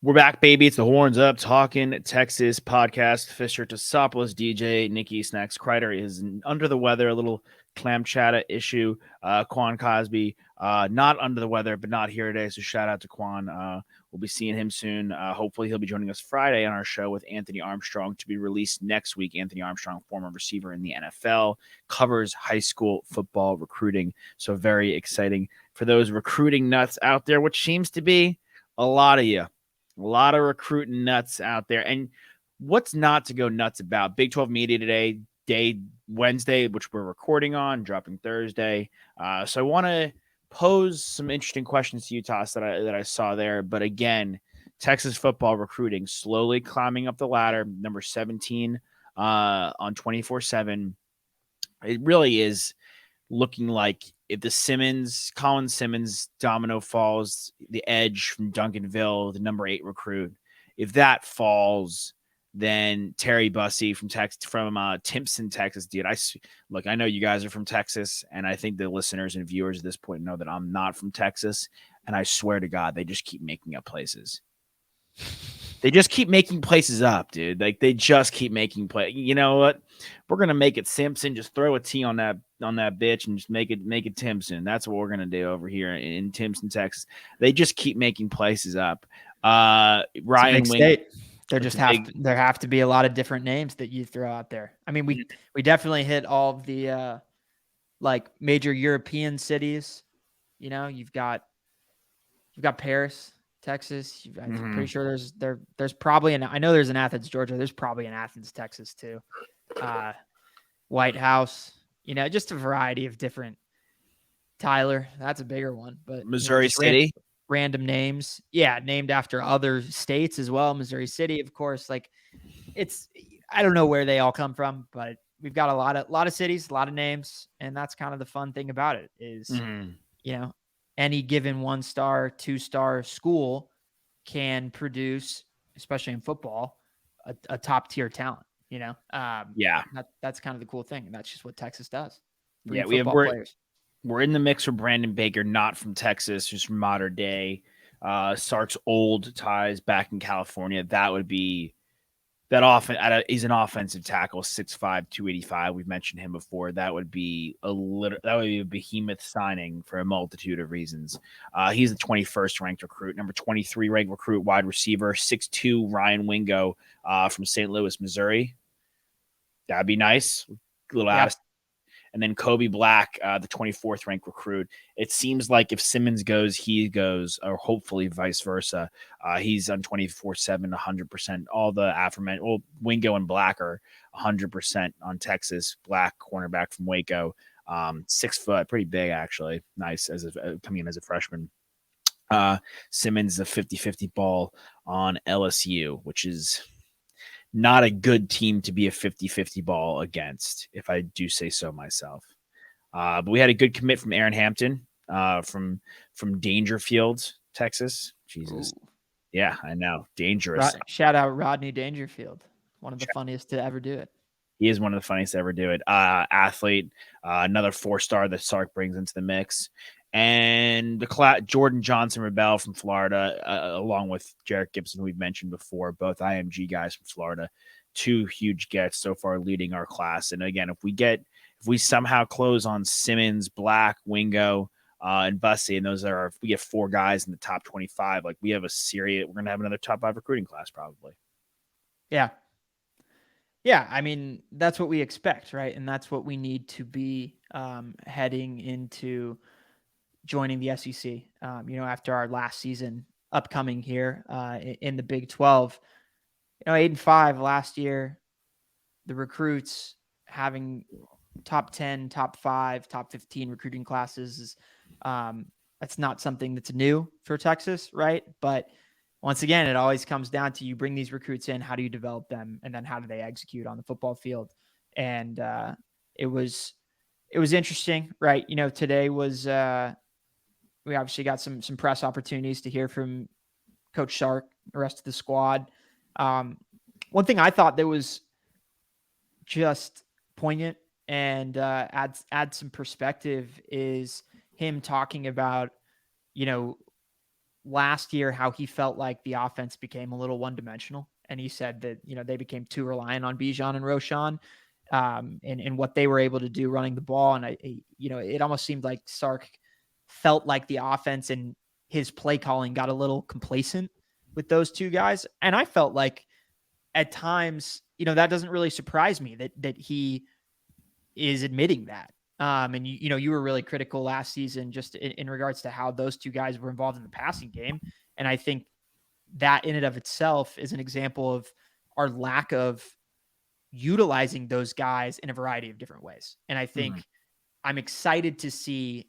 We're back, baby. It's the Horns Up Talking Texas podcast. Fisher Tosopoulos, DJ, Nikki Snacks Kreider is under the weather, a little clam chata issue. Quan Cosby, not under the weather, but not here today. So shout out to Quan. We'll be seeing him soon. Hopefully, he'll be joining us Friday on our show with Anthony Armstrong to be released next week. Anthony Armstrong, former receiver in the NFL, covers high school football recruiting. So very exciting for those recruiting nuts out there, which seems to be a lot of you. A lot of recruiting nuts out there. And what's not to go nuts about? Big 12 media today, day Wednesday, which we're recording on, dropping Thursday. So I want to pose some interesting questions to you, Toss, that I saw there. But again, Texas football recruiting slowly climbing up the ladder, number 17 on 24/7. It really is looking like if the Colin Simmons domino falls, the edge from Duncanville, the number 8 recruit, if that falls, then Terry Bussey from Timpson, Texas, dude. I know you guys are from Texas, and I think the listeners and viewers at this point know that I'm not from Texas, and I swear to God, they just keep making up places. They just keep making places up, dude. Like they just keep making play. You know what? We're gonna make it Simpson. Just throw a T on that bitch and just make it Timpson. That's what we're gonna do over here in Timpson, Texas. They just keep making places up. Ryan Wing. State. There have to be a lot of different names that you throw out there. I mean, we definitely hit all of the like major European cities. You know, you've got Paris, Texas. I'm pretty sure there's probably I know there's an Athens, Georgia. There's probably an Athens, Texas too. White House, you know, just a variety of different. Tyler, that's a bigger one, but Missouri City. Random names. Yeah, named after other states as well. Missouri City, of course. Like I don't know where they all come from, but we've got a lot of cities, a lot of names, and that's kind of the fun thing about it is, you know, any given 1-star, 2-star school can produce, especially in football, a top tier talent. You know, that's kind of the cool thing, and that's just what Texas does. Yeah, we're in the mix for Brandon Baker, not from Texas, just from modern day. Sark's old ties back in California. That would be that he's an offensive tackle, 6'5", 285. We've mentioned him before. That would be a behemoth signing for a multitude of reasons. He's the 21st ranked recruit, number 23 ranked recruit, wide receiver, 6'2", Ryan Wingo from St. Louis, Missouri. That'd be nice. A little out of. And then Kobe Black, the 24th ranked recruit. It seems like if Simmons goes, he goes, or hopefully vice versa. He's on 24/7, 100%. All the aforementioned, Wingo and Black are 100% on Texas. Black cornerback from Waco, 6 foot, pretty big actually. Nice coming in as a freshman. Simmons a 50-50 ball on LSU, which is not a good team to be a 50-50 ball against, if I do say so myself. But we had a good commit from Aaron Hampton from Dangerfield, Texas. Jesus. Ooh. Yeah, I know. Dangerous. Shout out Rodney Dangerfield. One of the funniest to ever do it. He is one of the funniest to ever do it. Athlete, another 4-star that Sark brings into the mix. And Jordan Johnson Rebel from Florida, along with Jarek Gibson, who we've mentioned before, both IMG guys from Florida, 2 huge gets so far leading our class. And again, if we somehow close on Simmons, Black, Wingo, and Bussey, and if we get 4 guys in the top 25, like we're going to have another top 5 recruiting class probably. Yeah. Yeah. I mean, that's what we expect, right? And that's what we need to be heading into joining the SEC, after our last season upcoming here in the Big 12, 8-5 last year, the recruits having top 10, top 5, top 15 recruiting classes is that's not something that's new for Texas, right? But once again, it always comes down to you bring these recruits in, how do you develop them, and then how do they execute on the football field? And it was interesting, right? Today was we obviously got some press opportunities to hear from Coach Sark, the rest of the squad. One thing I thought that was just poignant and add some perspective is him talking about, last year how he felt like the offense became a little one-dimensional. And he said that, they became too reliant on Bijan and Roshan, and what they were able to do running the ball. And it almost seemed like Sark felt like the offense and his play calling got a little complacent with those two guys. And I felt like at times, that doesn't really surprise me that he is admitting that. And you were really critical last season just in regards to how those two guys were involved in the passing game. And I think that in and of itself is an example of our lack of utilizing those guys in a variety of different ways. And I think I'm excited to see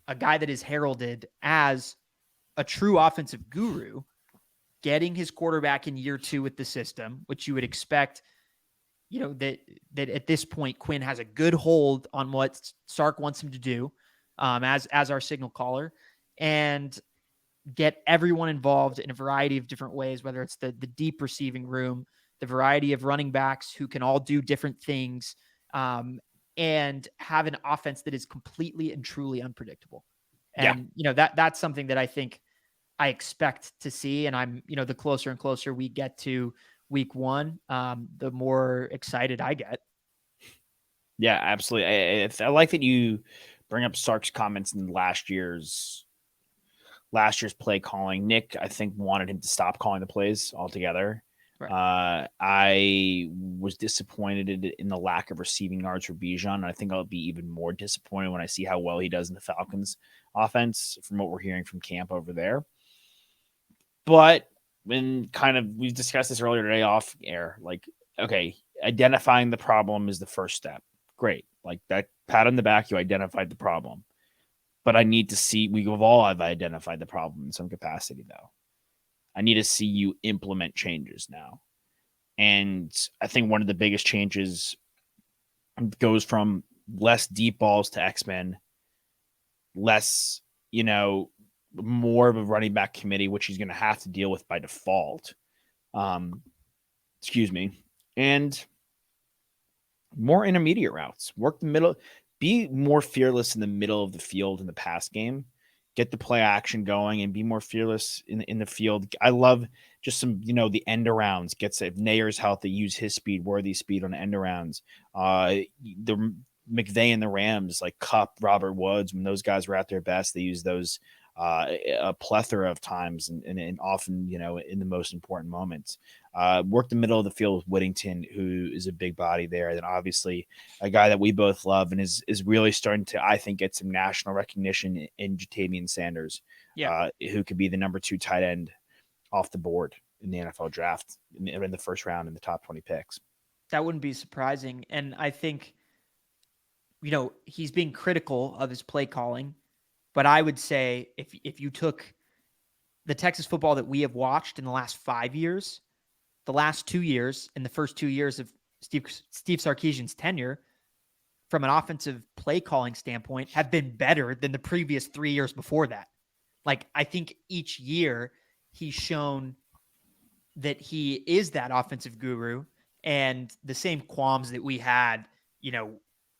a guy that is heralded as a true offensive guru getting his quarterback in year 2 with the system, which you would expect, that at this point, Quinn has a good hold on what Sark wants him to do, as our signal caller, and get everyone involved in a variety of different ways, whether it's the deep receiving room, the variety of running backs who can all do different things, and have an offense that is completely and truly unpredictable. And, that's something that I think I expect to see. And I'm, the closer and closer we get to week 1, the more excited I get. Yeah, absolutely. I like that you bring up Sark's comments in last year's play calling. Nick, I think, wanted him to stop calling the plays altogether. Right. I was disappointed in the lack of receiving yards for Bijan. I think I'll be even more disappointed when I see how well he does in the Falcons offense from what we're hearing from camp over there. But when we've discussed this earlier today off air, like, okay, identifying the problem is the first step. Great. Like that pat on the back, you identified the problem. But I need to see, we all have identified the problem in some capacity, though. I need to see you implement changes now. And I think one of the biggest changes goes from less deep balls to X-Men, less, more of a running back committee, which he's going to have to deal with by default. Excuse me. And more intermediate routes. Work the middle. Be more fearless in the middle of the field in the pass game. Get the play action going and be more fearless in the field. I love just some, the end arounds. If Nayer's healthy, use his speed, Worthy speed on the end arounds. The McVay and the Rams, like Cup, Robert Woods, when those guys were at their best, they use those a plethora of times and often, in the most important moments. Work the middle of the field with Whittington, who is a big body there. And then obviously a guy that we both love and is really starting to, I think, get some national recognition in Jatavian Sanders, who could be the number 2 tight end off the board in the NFL draft in the first round in the top 20 picks. That wouldn't be surprising. And I think, he's being critical of his play calling, but I would say if you took the Texas football that we have watched in the last 5 years, the last 2 years, and the first 2 years of Steve Sarkisian's tenure, from an offensive play calling standpoint, have been better than the previous 3 years before that. Like, I think each year he's shown that he is that offensive guru, and the same qualms that we had,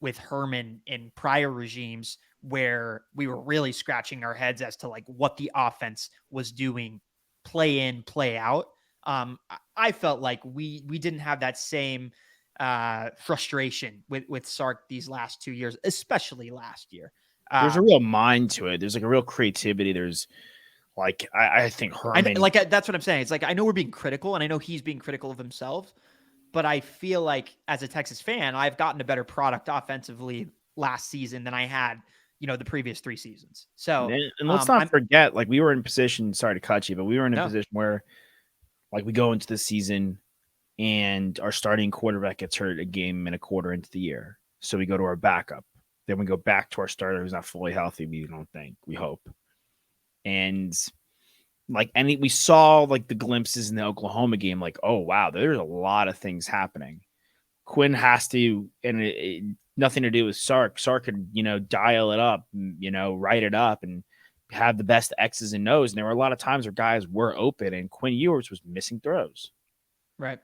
with Herman in prior regimes, where we were really scratching our heads as to like what the offense was doing play in, play out. I felt like we didn't have that same frustration with Sark these last 2 years, especially last year. There's a real mind to it. There's like a real creativity. There's like, I think Herman. That's what I'm saying. It's like, I know we're being critical, and I know he's being critical of himself, but I feel like as a Texas fan, I've gotten a better product offensively last season than I had, the previous 3 seasons. So, and let's not forget, like, we were in position, sorry to cut you, but we were in a position where, like, we go into the season and our starting quarterback gets hurt a game and a quarter into the year. So we go to our backup. Then we go back to our starter who's not fully healthy, we hope. And like, we saw like the glimpses in the Oklahoma game, like, oh wow, there's a lot of things happening. Quinn has to, and nothing to do with Sark. Sark could, dial it up, write it up and have the best X's and O's. And there were a lot of times where guys were open and Quinn Ewers was missing throws. Right.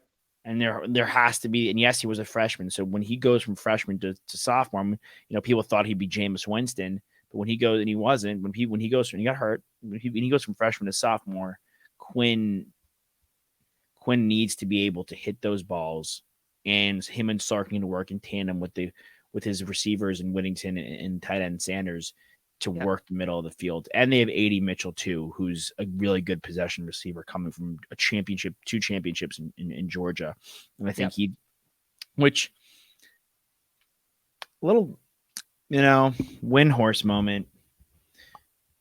And there has to be, and yes, he was a freshman. So when he goes from freshman to sophomore, people thought he'd be Jameis Winston, But when he goes, and he wasn't, when he goes, when he got hurt, when he goes from freshman to sophomore, Quinn needs to be able to hit those balls, and him and Sark need to work in tandem with his receivers and Whittington and tight end Sanders to work the middle of the field. And they have A.D. Mitchell too, who's a really good possession receiver coming from two championships in Georgia. And I think which little, win horse moment.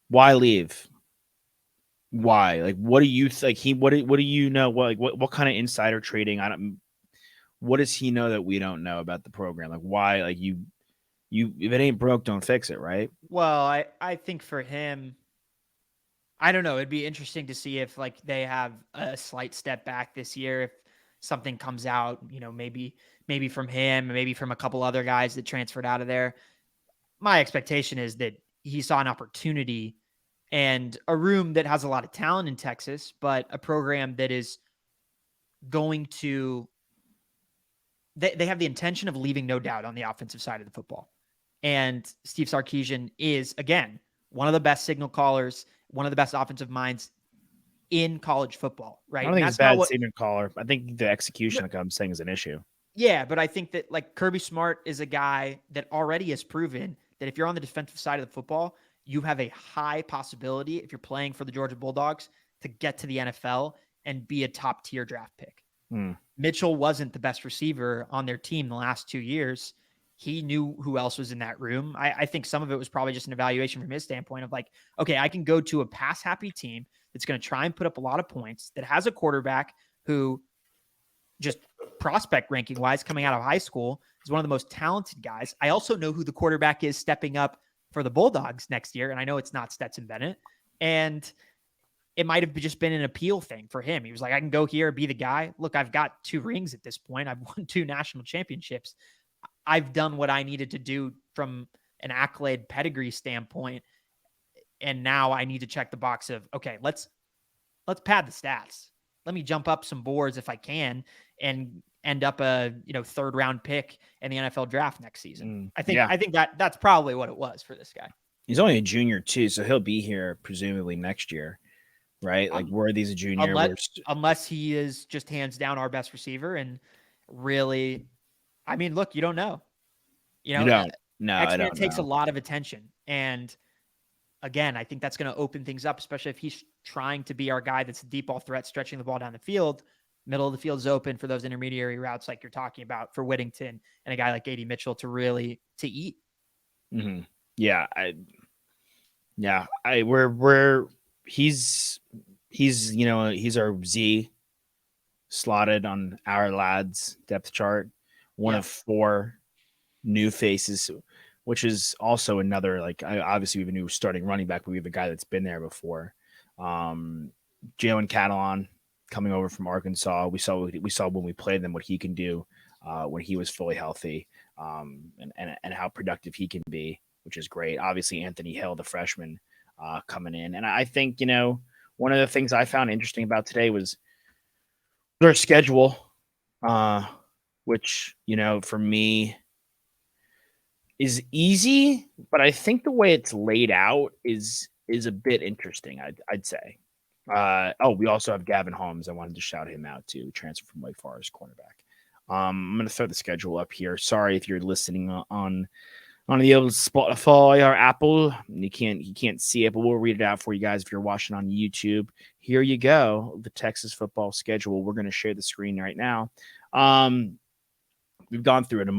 Why leave? Why? Like, what do you like? What do you know? What kind of insider trading? What does he know that we don't know about the program? Like, why? Like, you if it ain't broke, don't fix it, right? Well, I think for him, I don't know. It'd be interesting to see if like they have a slight step back this year. If something comes out, maybe from him, maybe from a couple other guys that transferred out of there. My expectation is that he saw an opportunity and a room that has a lot of talent in Texas, but a program that is going to they have the intention of leaving no doubt on the offensive side of the football. And Steve Sarkisian is, again, one of the best signal callers, one of the best offensive minds in college football, right? I don't think it's bad signal caller. I think the execution, like I'm saying, is an issue. Yeah, but I think that like Kirby Smart is a guy that already has proven that if you're on the defensive side of the football, you have a high possibility, if you're playing for the Georgia Bulldogs, to get to the NFL and be a top tier draft pick. Mitchell wasn't the best receiver on their team the last 2 years. He knew who else was in that room. I think some of it was probably just an evaluation from his standpoint of like, okay, I can go to a pass happy team that's going to try and put up a lot of points, that has a quarterback who just prospect ranking wise coming out of high school is one of the most talented guys. I also know who the quarterback is stepping up for the Bulldogs next year. And I know it's not Stetson Bennett. And it might have just been an appeal thing for him. He was like, I can go here, be the guy. Look, I've got 2 rings at this point. I've won 2 national championships. I've done what I needed to do from an accolade pedigree standpoint. And now I need to check the box of, okay, let's pad the stats. Let me jump up some boards if I can and end up a 3rd round pick in the NFL draft next season. I think that's probably what it was for this guy. He's only a junior too, so he'll be here presumably next year. Right? Like, Worthy's a junior. Unless he is just hands down our best receiver. And really, I mean, look, you don't know. You don't. No, X-Man takes a lot of attention. And again, I think that's going to open things up, especially if he's trying to be our guy that's a deep ball threat, stretching the ball down the field. Middle of the field is open for those intermediary routes like you're talking about for Whittington and a guy like A.D. Mitchell to really to eat. Mm-hmm. Yeah. We're he's our Z slotted on our lads depth chart. One of 4 new faces, which is also another, like, obviously we have a new starting running back, but we have a guy that's been there before. Jalen Catalon coming over from Arkansas. We saw when we played them what he can do when he was fully healthy, and how productive he can be, which is great. Obviously Anthony Hill, the freshman, coming in. And I think, one of the things I found interesting about today was their schedule, which, for me is easy, but I think the way it's laid out is a bit interesting, I'd say. We also have Gavin Holmes. I wanted to shout him out too, transfer from Wake Forest, cornerback. I'm going to throw the schedule up here. Sorry if you're listening on the old Spotify or Apple. You can't see it, but we'll read it out for you guys if you're watching on YouTube. Here you go, the Texas football schedule. We're going to share the screen right now. We've gone through it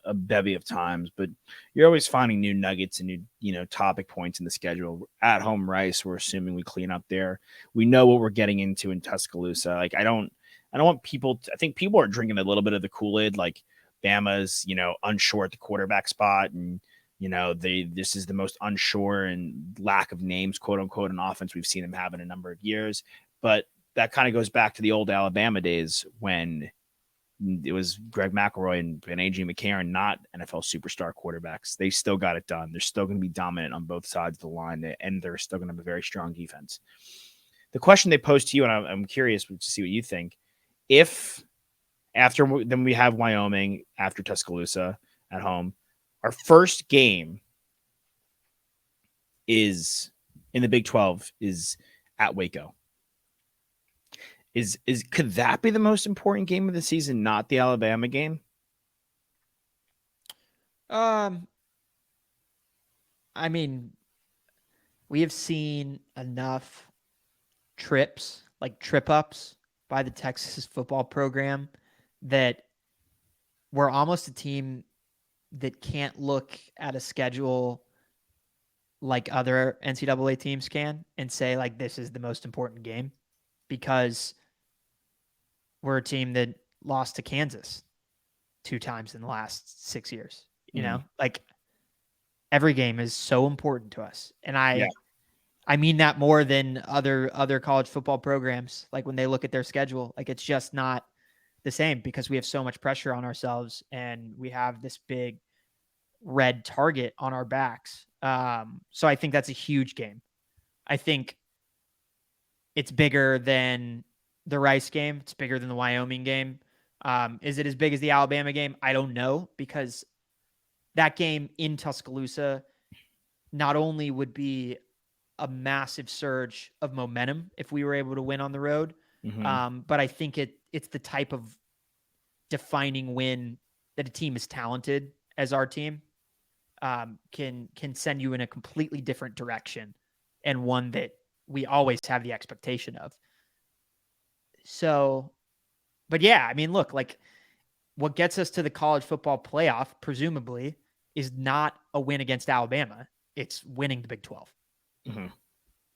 a bevy of times, but you're always finding new nuggets and new topic points in the schedule. At home Rice, we're assuming we clean up there. We know what we're getting into in Tuscaloosa. Like, I don't want people I think people are drinking a little bit of the Kool-Aid, like Bama's, unsure at the quarterback spot. And, this is the most unsure and lack of names, quote unquote, in offense we've seen them have in a number of years. But that kind of goes back to the old Alabama days when it was Greg McElroy and A.J. McCarron, not NFL superstar quarterbacks. They still got it done. They're still going to be dominant on both sides of the line, and they're still going to have a very strong defense. The question they posed to you, and I'm curious to see what you think, if then we have Wyoming after Tuscaloosa at home, our first game is in the Big 12 is at Waco. Is could that be the most important game of the season, not the Alabama game? Um, I mean, we have seen enough trips, like trip ups by the Texas football program, that we're almost a team that can't look at a schedule like other NCAA teams can and say, like, this is the most important game, because we're a team that lost to Kansas 2 times in the last 6 years. Like, every game is so important to us. And Yeah. I mean that more than other college football programs. Like, when they look at their schedule, like, it's just not the same because we have so much pressure on ourselves and we have this big red target on our backs. So I think that's a huge game. I think it's bigger than the Rice game. It's bigger than the Wyoming game. Is it as big as the Alabama game? I don't know, because that game in Tuscaloosa not only would be a massive surge of momentum if we were able to win on the road, but I think it's the type of defining win that a team as talented as our team can send you in a completely different direction, and one that we always have the expectation of. So, but yeah, I mean, look, like, what gets us to the college football playoff, presumably, is not a win against Alabama. It's winning the Big 12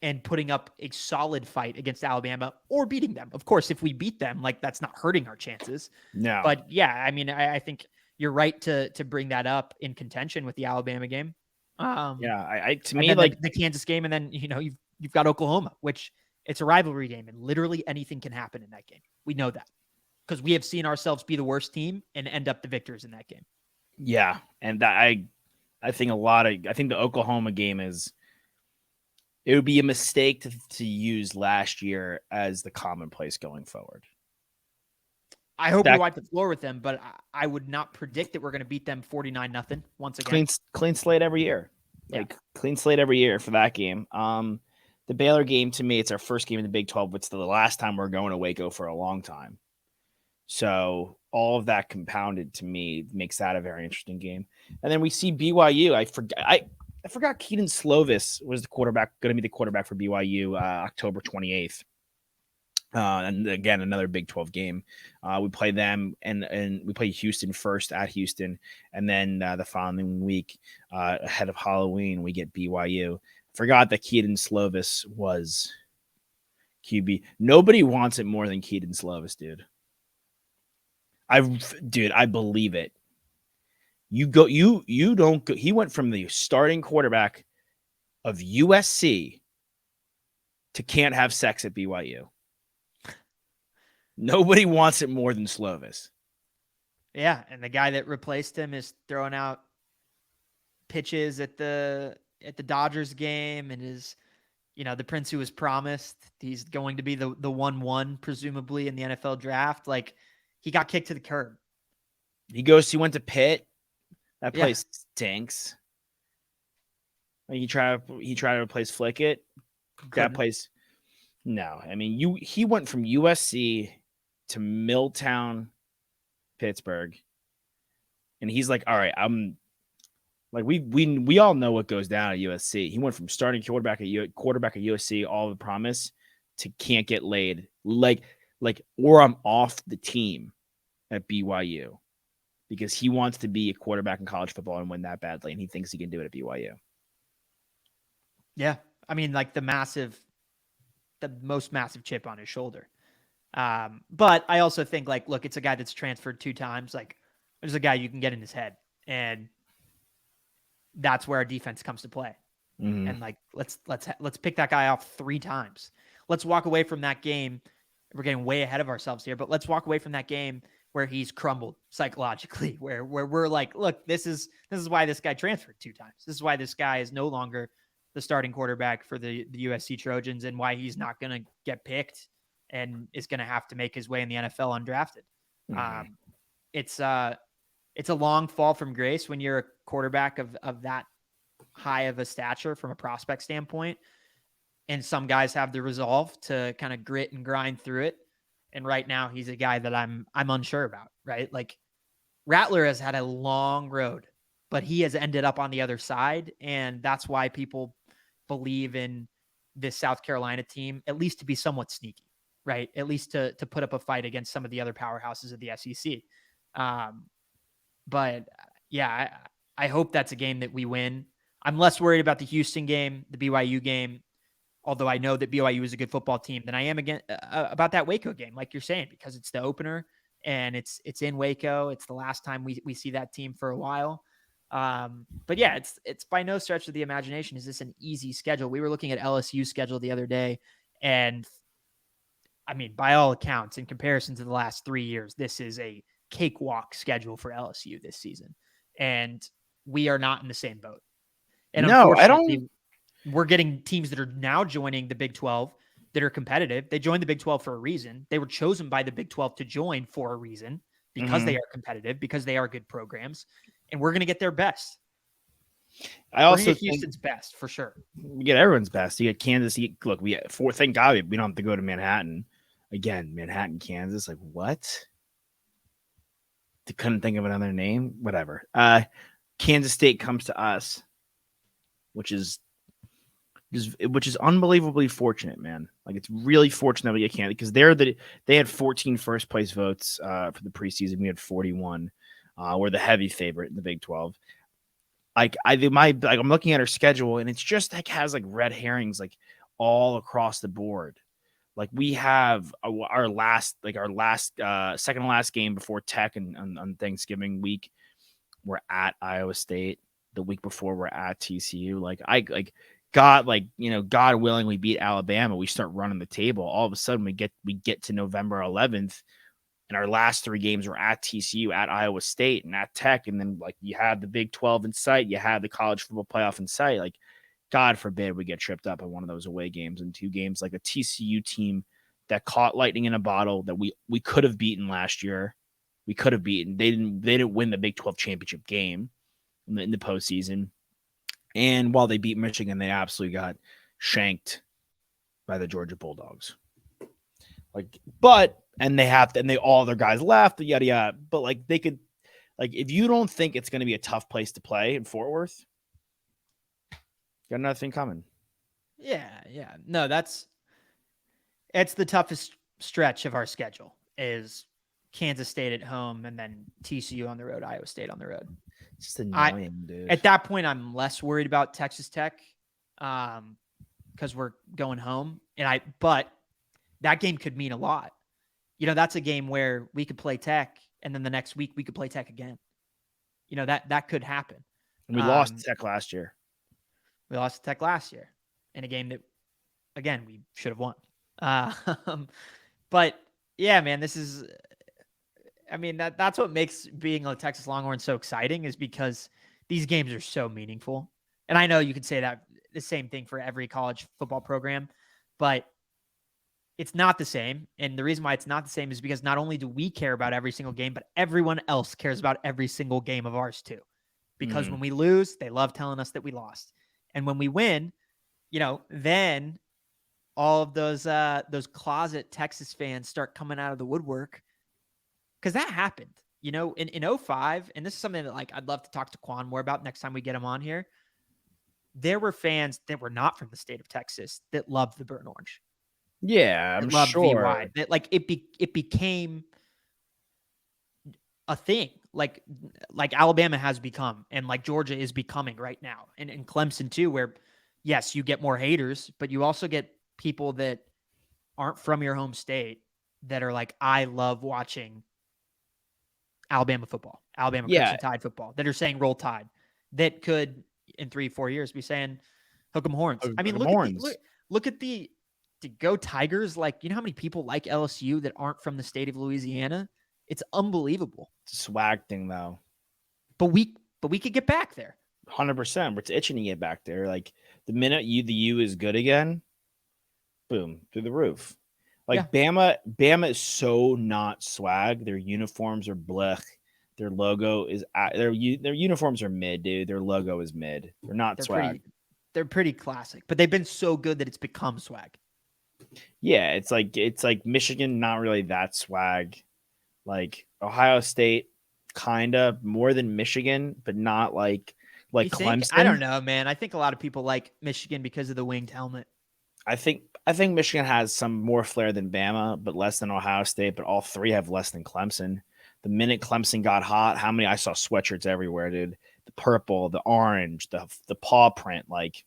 and putting up a solid fight against Alabama or beating them. Of course, if we beat them, like, that's not hurting our chances. No. But yeah, I mean, I think you're right to bring that up in contention with the Alabama game. Yeah, I to And me, then like, the Kansas game, and then you've got Oklahoma, which it's a rivalry game, and literally anything can happen in that game. We know that because we have seen ourselves be the worst team and end up the victors in that game. yeah, and that I think I think the Oklahoma game it would be a mistake to use last year as the commonplace going forward. I hope we That wipe the floor with them, but I would not predict that we're going to beat them 49-0 once again. clean slate every year. Yeah. Like, clean slate every year for that game. The Baylor game, to me, it's our first game in the Big 12. It's the last time we're going to Waco for a long time. So all of that compounded, to me, makes that a very interesting game. And then we see BYU. I forgot Keaton Slovis was going to be the quarterback for BYU October 28th. And again, another Big 12 game. We play them, and we play Houston first at Houston, and then the following week, ahead of Halloween, we get BYU. Forgot that Keaton Slovis was QB. Nobody wants it more than Keaton Slovis, dude. I believe it. You don't go. He went from the starting quarterback of USC to can't have sex at BYU. Nobody wants it more than Slovis. Yeah, and the guy that replaced him is throwing out pitches at the Dodgers game, and is the prince who was promised. He's going to be the 1-1 presumably in the NFL draft. Like, he got kicked to the curb. He went to Pitt. That place stinks. He tried to replace Flickett. That place, no. I mean, he went from USC to Milltown, Pittsburgh, and he's like, all right, I'm like, we all know what goes down at USC. He went from starting quarterback at USC, all the promise, to can't get laid, like or I'm off the team at BYU, because he wants to be a quarterback in college football and win that badly, and he thinks he can do it at BYU. Yeah, I mean, like, the most massive chip on his shoulder. But I also think, like, look, it's a guy that's transferred 2 times. Like, there's a guy you can get in his head, and that's where our defense comes to play. Mm-hmm. And, like, let's pick that guy off 3 times. Let's walk away from that game. We're getting way ahead of ourselves here, but let's walk away from that game where he's crumbled psychologically, where we're like, look, this is why this guy transferred 2 times. This is why this guy is no longer the starting quarterback for the USC Trojans, and why he's not going to get picked and is going to have to make his way in the NFL undrafted. Mm-hmm. It's a long fall from grace when you're a quarterback of that high of a stature from a prospect standpoint. And some guys have the resolve to kind of grit and grind through it. And right now he's a guy that I'm unsure about, right? Like Rattler has had a long road, but he has ended up on the other side. And that's why people believe in this South Carolina team, at least to be somewhat sneaky, right? At least to put up a fight against some of the other powerhouses of the SEC. But yeah, I hope that's a game that we win. I'm less worried about the Houston game, the BYU game, although I know that BYU is a good football team, than I am again about that Waco game, like you're saying, because it's the opener and it's in Waco. It's the last time we see that team for a while. But yeah, it's by no stretch of the imagination is this an easy schedule. We were looking at LSU's schedule the other day, and I mean, by all accounts, in comparison to the last 3 years, this is a cakewalk schedule for LSU this season. And we are not in the same boat. And No, I unfortunately, don't. we're getting teams that are now joining the Big 12 that are competitive. They joined the Big 12 for a reason. They were chosen by the Big 12 to join for a reason because they are competitive, because they are good programs. And we're going to get their best. I We're also going to get think Houston's best for sure. we get everyone's best. You get Kansas. Look, thank God we don't have to go to Manhattan again. Manhattan, Kansas. Like what? They couldn't think of another name. Whatever. Kansas State comes to us, which is unbelievably fortunate, man. Like it's really fortunate that we get Kansas because they had 14 first place votes for the preseason. We had 41. We're the heavy favorite in the Big 12. I'm looking at our schedule and it's just like has like red herrings like all across the board. Like we have our last second to last game before Tech and on Thanksgiving week, we're at Iowa State. The week before we're at TCU. God willing, we beat Alabama. We start running the table. All of a sudden we get to November 11th. And our last 3 games were at TCU, at Iowa State, and at Tech. And then, like, you have the Big 12 in sight. You have the college football playoff in sight. Like, God forbid we get tripped up in one of those away games in 2 games. Like a TCU team that caught lightning in a bottle that we could have beaten last year. We could have beaten. They didn't win the Big 12 championship game in the postseason. And while they beat Michigan, they absolutely got shanked by the Georgia Bulldogs. All their guys left, yada yada. But like they could, like if you don't think it's going to be a tough place to play in Fort Worth, got another thing coming. Yeah. No, it's the toughest stretch of our schedule is Kansas State at home and then TCU on the road, Iowa State on the road. It's just annoying, dude. At that point, I'm less worried about Texas Tech because we're going home. But that game could mean a lot. That's a game where we could play Tech, and then the next week we could play Tech again. That could happen. And we lost Tech last year. We lost Tech last year in a game that, again, we should have won. But yeah, man, that's what makes being a Texas Longhorn so exciting is because these games are so meaningful. And I know you could say that the same thing for every college football program, but it's not the same. And the reason why it's not the same is because not only do we care about every single game, but everyone else cares about every single game of ours too. Because when we lose, they love telling us that we lost. And when we win, then all of those closet Texas fans start coming out of the woodwork. Because that happened, in 2005, and this is something that I'd love to talk to Quan more about next time we get him on here. There were fans that were not from the state of Texas that loved the burnt orange. Yeah, I'm sure. VY, that it became a thing, like Alabama has become, and like Georgia is becoming right now, and Clemson too, where yes, you get more haters, but you also get people that aren't from your home state that are like, I love watching Alabama football, Crimson Tide football, that are saying Roll Tide, that could in 3-4 years be saying Hook 'em Horns. I mean, look at the to go Tigers. Like, you know how many people like LSU that aren't from the state of Louisiana? It's unbelievable. It's a swag thing though. But we could get back there. 100%. It's itching to get back there. Like the minute the U is good again, boom, through the roof. Like Bama is so not swag. Their uniforms are blech. Their logo is their uniforms are mid, dude. Their logo is mid. They're not swag. They're pretty classic, but they've been so good that it's become swag. Yeah, it's like Michigan, not really that swag. Like Ohio State, kinda more than Michigan, but not like You think? I Clemson. don't know, man. I think a lot of people like Michigan because of the winged helmet. I think Michigan has some more flair than Bama, but less than Ohio State. But all three have less than Clemson. The minute Clemson got hot, how many I saw sweatshirts everywhere, dude. The purple, the orange, the paw print, like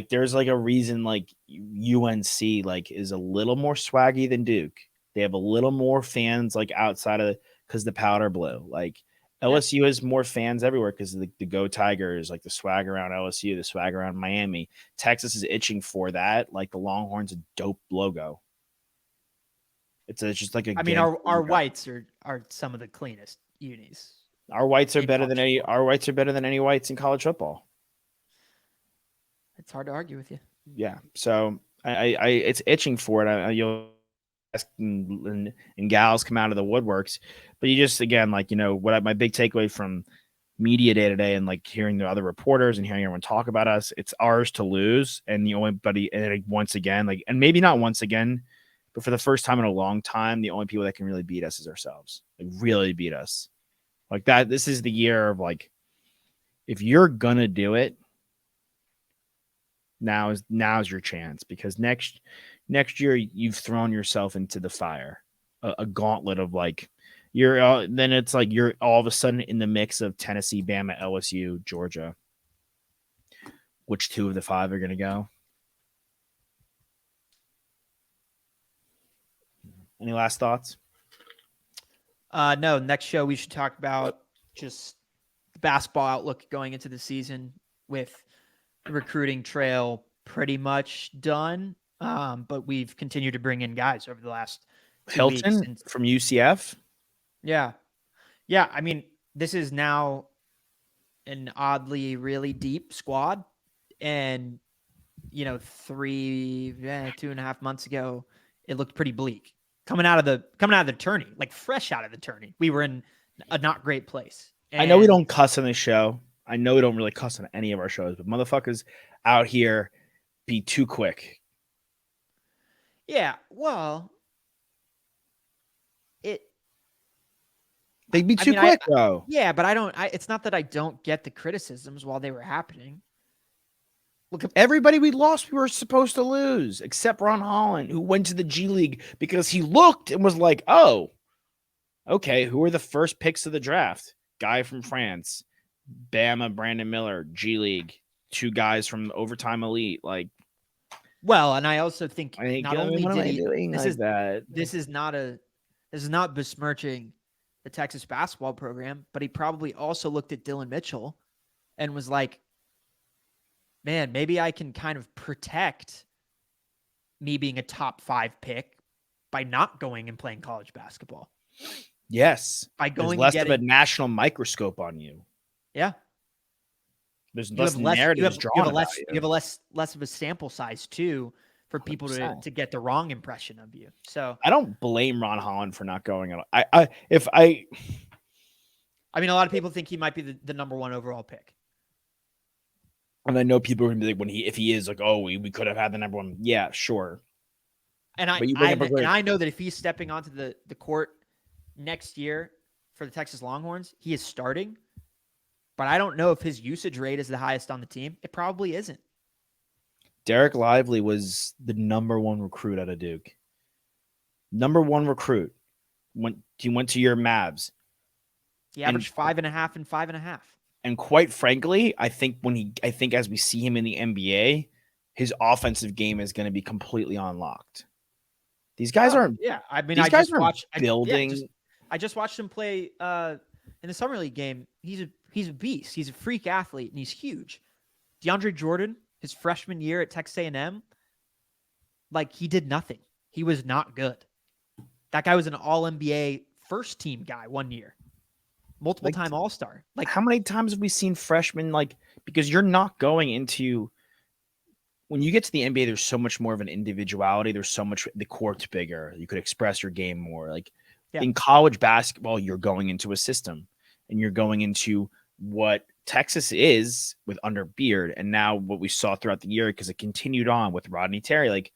there's like a reason like UNC like is a little more swaggy than Duke. They have a little more fans like outside of because the powder blue. Like LSU has more fans everywhere because the Go Tigers, like the swag around LSU, the swag around Miami. Texas is itching for that. Like the Longhorns, a dope logo. It's just like a. I mean, our whites are some of the cleanest unis. Our whites are better than any. Our whites are better than any whites in college football. It's hard to argue with you. Yeah, so I it's itching for it. You'll ask and gals come out of the woodworks, but you just again like what my big takeaway from media day to day and like hearing the other reporters and hearing everyone talk about us, it's ours to lose, and the only buddy and once again like and maybe not once again, but for the first time in a long time, the only people that can really beat us is ourselves. Like really beat us like that. This is the year of like if you're gonna do it. Now's your chance because next year you've thrown yourself into the fire, a gauntlet of like you're then it's like you're all of a sudden in the mix of Tennessee, Bama, LSU, Georgia. Which two of the five are going to go? Any last thoughts? No. Next show we should talk about just the basketball outlook going into the season with the recruiting trail pretty much done. But we've continued to bring in guys over the last 2 weeks. Hilton from UCF. Yeah. Yeah. I mean, this is now an oddly really deep squad. And, 2.5 months ago, it looked pretty bleak. Coming out of the tourney, like fresh out of the tourney, we were in a not great place. And I know we don't cuss on this show. I know we don't really cuss on any of our shows, but motherfuckers out here be too quick. Yeah, well, they'd be too quick, though. Yeah, but it's not that I don't get the criticisms while they were happening. Look, everybody we lost, we were supposed to lose, except Ron Holland, who went to the G League because he looked and was like, oh, okay, who are the first picks of the draft? Guy from France. Bama, Brandon Miller, G League, 2 guys from Overtime Elite. Like, well, and I also think not only did he doing this is that this is not besmirching the Texas basketball program, but he probably also looked at Dylan Mitchell and was like, man, maybe I can kind of protect me being a top 5 pick by not going and playing college basketball. Yes, by going less of a national microscope on you. Yeah. There's less narratives drawn. You have a less of a sample size too for people to get the wrong impression of you. So I don't blame Ron Holland for not going on. I mean, a lot of people think he might be the number 1 overall pick. And I know people are gonna be like, if he is like, oh, we could have had the number 1. Yeah, sure. And I know that if he's stepping onto the court next year for the Texas Longhorns, he is starting. But I don't know if his usage rate is the highest on the team. It probably isn't. Derek Lively was the number 1 recruit out of Duke. Number 1 recruit. He went to your Mavs. He averaged 5.5 and 5.5. And quite frankly, I think as we see him in the NBA, his offensive game is going to be completely unlocked. These guys aren't. Yeah, I mean, I just watched him play in the summer league game. He's a beast. He's a freak athlete, and he's huge. DeAndre Jordan, his freshman year at Texas A&M, like he did nothing. He was not good. That guy was an All-NBA first team guy 1 year. Multiple time All-Star. Like how many times have we seen freshmen because you're not going into when you get to the NBA, there's so much more of an individuality. There's so much the court's bigger. You could express your game more. In college basketball, you're going into a system. and you're going into what Texas is with under Beard, and now what we saw throughout the year because it continued on with Rodney Terry. Like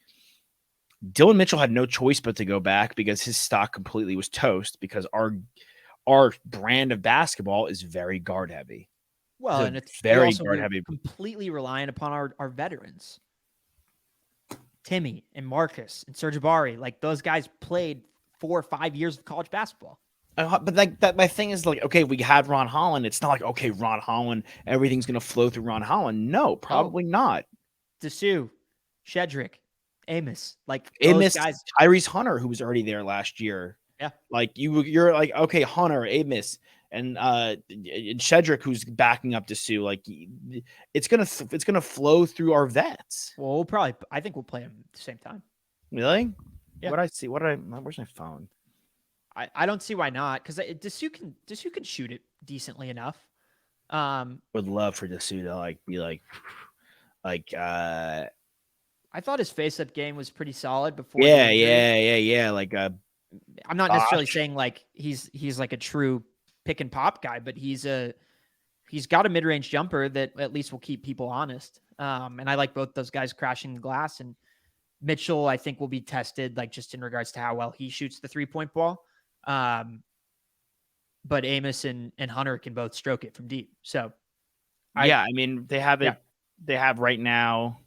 Dylan Mitchell had no choice but to go back because his stock completely was toast because our brand of basketball is very guard heavy. It's Well, a and we very also guard we're heavy. completely reliant upon our veterans, Timmy and Marcus and Serge Ibaka. Like those guys played 4 or 5 years of college basketball. But like that, my thing is like, okay, we had Ron Holland. It's not like okay, Ron Holland, everything's gonna flow through Ron Holland. No, No, probably not. Dessou, Shedrick, Amos, like those Amos, guys. Tyrese Hunter, who was already there last year. Yeah. Like you're like okay, Hunter, Amos, and Shedrick, who's backing up Dessou. Like it's gonna flow through our vets. Well, I think we'll play them at the same time. Really? Yeah. What I see? Where's my phone? I don't see why not, because Dessou can shoot it decently enough. Would love for Dessou to like be like I thought his face-up game was pretty solid before the yeah, injury. yeah. Like I'm not necessarily saying like he's like a true pick and pop guy, but he's got a mid-range jumper that at least will keep people honest. And I like both those guys crashing the glass. And Mitchell, I think, will be tested like just in regards to how well he shoots the 3-point ball. But Amos and Hunter can both stroke it from deep. So I mean they have it. Yeah. They have right now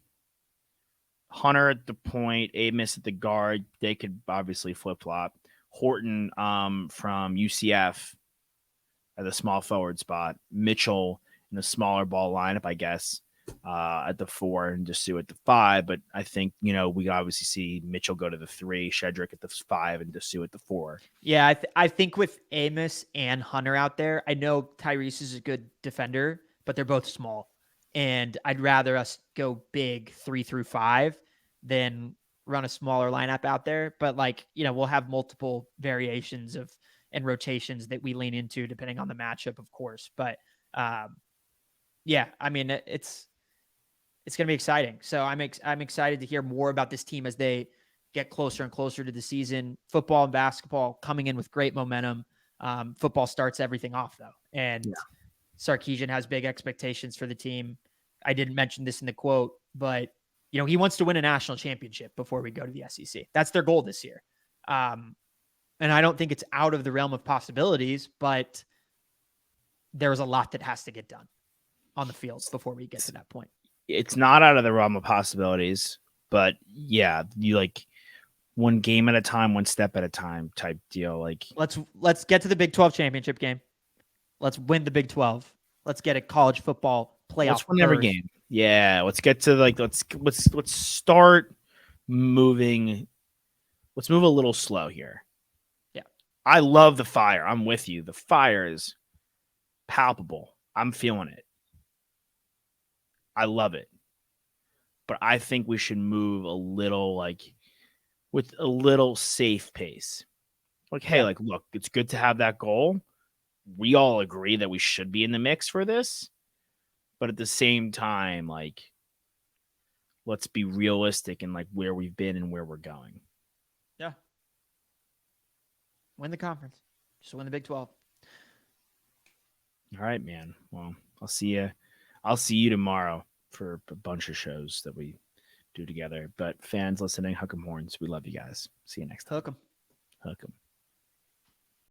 Hunter at the point, Amos at the guard. They could obviously flip flop. Horton from UCF at the small forward spot. Mitchell in the smaller ball lineup, I guess, at the 4 and Dessou at the 5. But I think, we obviously see Mitchell go to the 3, Shedrick at the 5, and Dessou at the 4. Yeah, I think with Amos and Hunter out there, I know Tyrese is a good defender, but they're both small. And I'd rather us go big 3 through 5 than run a smaller lineup out there. But we'll have multiple variations and rotations that we lean into depending on the matchup, of course. But yeah, I mean, it's going to be exciting. So I'm excited to hear more about this team as they get closer and closer to the season. Football and basketball coming in with great momentum. Football starts everything off, though. And Sarkisian has big expectations for the team. I didn't mention this in the quote, but he wants to win a national championship before we go to the SEC. That's their goal this year. And I don't think it's out of the realm of possibilities, but there's a lot that has to get done on the field before we get to that point. It's not out of the realm of possibilities, but yeah, you like one game at a time, one step at a time type deal. Like let's get to the Big 12 championship game. Let's win the Big 12. Let's get a college football playoff. Let's win every game. Yeah, let's get to let's start moving. Let's move a little slow here. Yeah. I love the fire. I'm with you. The fire is palpable. I'm feeling it. I love it. But I think we should move a little with a little safe pace. Hey, look, it's good to have that goal. We all agree that we should be in the mix for this. But at the same time, let's be realistic in where we've been and where we're going. Yeah. Win the conference. Just win the Big 12. All right, man. Well, I'll see you. I'll see you tomorrow for a bunch of shows that we do together. But fans listening, Hook 'em Horns. We love you guys. See you next time. Hook 'em. Hook 'em.